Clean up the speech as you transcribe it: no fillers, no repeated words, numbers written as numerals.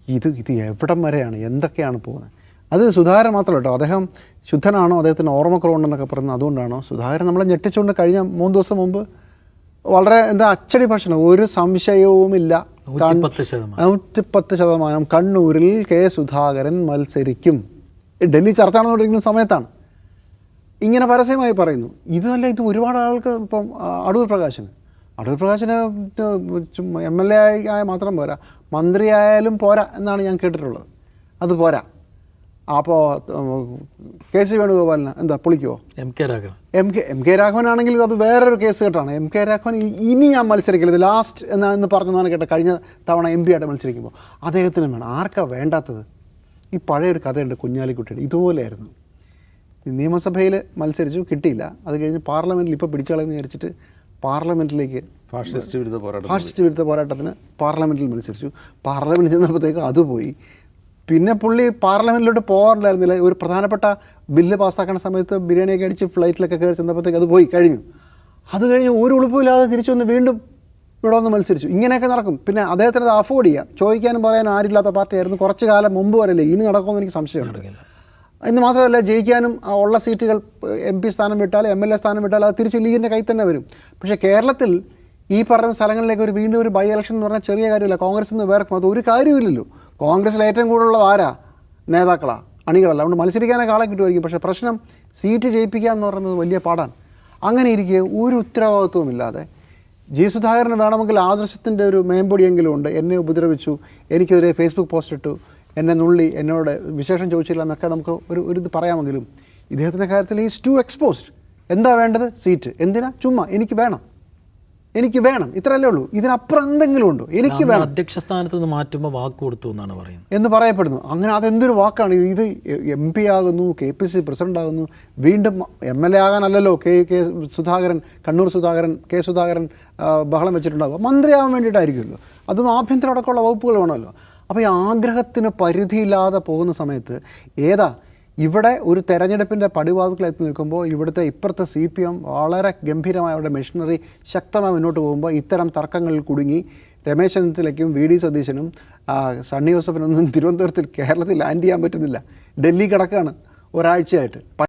ഇത് എവിടം വരെയാണ്, എന്തൊക്കെയാണ് പോകുന്നത്? അത് സുധാകരൻ മാത്രമല്ല കേട്ടോ, അദ്ദേഹം ശുദ്ധനാണോ, അദ്ദേഹത്തിന് ഓർമ്മക്കുറവുണ്ടെന്നൊക്കെ പറയുന്നത് അതുകൊണ്ടാണോ? സുധാകരൻ നമ്മളെ ഞെട്ടിച്ചുകൊണ്ട് കഴിഞ്ഞ 3 ദിവസം മുമ്പ് വളരെ അച്ചടി ഭാഷണം, ഒരു സംശയവുമില്ല, 110% കണ്ണൂരിൽ കെ സുധാകരൻ മത്സരിക്കും. ഡൽഹി ചർച്ച നടന്നുകൊണ്ടിരിക്കുന്ന സമയത്താണ് ഇങ്ങനെ പരസ്യമായി പറയുന്നു. ഇതല്ല, ഇത് ഒരുപാട് ആൾക്ക് ഇപ്പം അടൂർ പ്രകാശന് MLA ആയ മാത്രം പോരാ, മന്ത്രിയായാലും പോരാ എന്നാണ് ഞാൻ കേട്ടിട്ടുള്ളത്. അത് പോരാ. അപ്പോൾ KC വേണുഗോപാലിന് എന്താ പൊളിക്കുമോ? എം കെ രാഘവനാണെങ്കിൽ അത് വേറൊരു കേസ് കേട്ടാണ്. MK രാഘവൻ ഇനി ഞാൻ മത്സരിക്കില്ല, ഇത് ലാസ്റ്റ് എന്ന് പറഞ്ഞതാണ് കേട്ടോ. കഴിഞ്ഞ തവണ MP ആയിട്ട് മത്സരിക്കുമ്പോൾ അദ്ദേഹത്തിന് വേണം. ആർക്കാ വേണ്ടാത്തത്? ഈ പഴയൊരു കഥയുണ്ട് കുഞ്ഞാലിക്കുട്ടിയുടെ, ഇതുപോലെയായിരുന്നു. നിയമസഭയിൽ മത്സരിച്ചു, കിട്ടിയില്ല. അത് കഴിഞ്ഞ് പാർലമെൻറ്റിൽ ഇപ്പോൾ പിടിച്ചളയെന്ന് വിചാരിച്ചിട്ട് പാർലമെൻറ്റിലേക്ക് ഫാഷിസ്റ്റ് വിരുദ്ധ പോരാട്ടത്തിന് പാർലമെൻറ്റിൽ മത്സരിച്ചു. പാർലമെൻറ്റിൽ ചെന്നപ്പോഴത്തേക്ക് അത് പോയി. പിന്നെ പുള്ളി പാർലമെൻറ്റിലോട്ട് പോകാറുണ്ടായിരുന്നില്ല. ഒരു പ്രധാനപ്പെട്ട ബില്ല് പാസ്സാക്കുന്ന സമയത്ത് ബിരിയാണിയൊക്കെ അടിച്ച് ഫ്ലൈറ്റിലൊക്കെ കയറി ചെന്നപ്പോഴത്തേക്ക് അത് പോയി കഴിഞ്ഞു. അത് കഴിഞ്ഞ് ഒരു ഉളുപ്പില്ലാതെ തിരിച്ചു വന്ന് വീണ്ടും ഇവിടെ വന്ന് മത്സരിച്ചു. ഇങ്ങനെയൊക്കെ നടക്കും. പിന്നെ അദ്ദേഹത്തിന് അത് അഫോർഡ് ചെയ്യാം, ചോദിക്കാനും പറയാനും ആരില്ലാത്ത പാർട്ടിയായിരുന്നു കുറച്ച് കാലം മുമ്പ് വരല്ലേ. ഇനി നടക്കുമെന്ന് എനിക്ക് സംശയമുണ്ട്. എന്ന് മാത്രമല്ല, ജയിക്കാനും ഉള്ള സീറ്റുകൾ MP സ്ഥാനം വിട്ടാൽ, MLA സ്ഥാനം വിട്ടാൽ അത് തിരിച്ച് ലീഗിൻ്റെ കയ്യിൽ തന്നെ വരും. പക്ഷേ കേരളത്തിൽ ഈ പറഞ്ഞ സ്ഥലങ്ങളിലേക്ക് വീണ്ടും ഒരു ബൈ ഇലക്ഷൻ എന്ന് പറഞ്ഞാൽ ചെറിയ കാര്യമില്ല. കോൺഗ്രസിൽ നിന്ന് വേറെ അത് ഒരു കാര്യമില്ലല്ലോ. കോൺഗ്രസിൽ ഏറ്റവും കൂടുതലുള്ളത് ആരാ? നേതാക്കളാണ്, അണികളല്ല. അതുകൊണ്ട് മത്സരിക്കാനൊക്കെ ആളെ കിട്ടുമായിരിക്കും. പക്ഷേ പ്രശ്നം സീറ്റ് ജയിപ്പിക്കുക എന്ന് പറയുന്നത് വലിയ പാടാണ്. അങ്ങനെ ഇരിക്കെ ഒരു ഉത്തരവാദിത്വമില്ലാതെ സുധാകരന് വേണമെങ്കിൽ ആദർശത്തിൻ്റെ ഒരു മേമ്പൊടിയെങ്കിലും ഉണ്ട്. എന്നെ ഉപദ്രവിച്ചു, എനിക്കെതിരെ ഫേസ്ബുക്ക് പോസ്റ്റ് ഇട്ടു, എന്നെ നുള്ളി, എന്നോട് വിശേഷം ചോദിച്ചില്ല എന്നൊക്കെ നമുക്ക് ഒരു ഇത് പറയാമെങ്കിലും ഇദ്ദേഹത്തിൻ്റെ കാര്യത്തിൽ ഈസ് ടു എക്സ്പോസ്ഡ്. എന്താ വേണ്ടത്? സീറ്റ്. എന്തിനാ? ചുമ്മാ എനിക്ക് വേണം, ഇത്രയല്ലേ ഉള്ളൂ. ഇതിനപ്പുറം എന്തെങ്കിലും ഉണ്ടോ? എനിക്ക് വേണം. അധ്യക്ഷ സ്ഥാനത്ത് നിന്ന് മാറ്റുമ്പോൾ വാക്ക് കൊടുത്തു എന്നാണ് പറയുന്നത്, എന്ന് പറയപ്പെടുന്നു. അങ്ങനെ അതെന്തൊരു വാക്കാണ് ഇത്? MP ആകുന്നു, KPC പ്രസിഡന്റ് ആകുന്നു, വീണ്ടും MLA ആകാനല്ലല്ലോ കെ സുധാകരൻ, കണ്ണൂർ സുധാകരൻ, K സുധാകരൻ ബഹളം വെച്ചിട്ടുണ്ടാകുക. മന്ത്രിയാകാൻ വേണ്ടിയിട്ടായിരിക്കുമല്ലോ. അതും ആഭ്യന്തരം അടക്കമുള്ള വകുപ്പുകൾ വേണമല്ലോ. അപ്പോൾ ഈ ആഗ്രഹത്തിന് പരിധിയില്ലാതെ പോകുന്ന സമയത്ത് ഇവിടെ ഒരു തെരഞ്ഞെടുപ്പിൻ്റെ പടിവാതിൽക്കലെത്തി നിൽക്കുമ്പോൾ ഇവിടുത്തെ ഇപ്പുറത്തെ CPM വളരെ ഗംഭീരമായ അവരുടെ മെഷീനറി ശക്തമായി മുന്നോട്ട് പോകുമ്പോൾ ഇത്തരം തർക്കങ്ങളിൽ കുടുങ്ങി രമേശ് ചെന്നിത്തലയ്ക്കും VD സതീശനും സണ്ണി ജോസഫിനൊന്നും തിരുവനന്തപുരത്തിൽ കേരളത്തിൽ ലാൻഡ് ചെയ്യാൻ പറ്റുന്നില്ല. ഡൽഹി കിടക്കുകയാണ് ഒരാഴ്ചയായിട്ട്.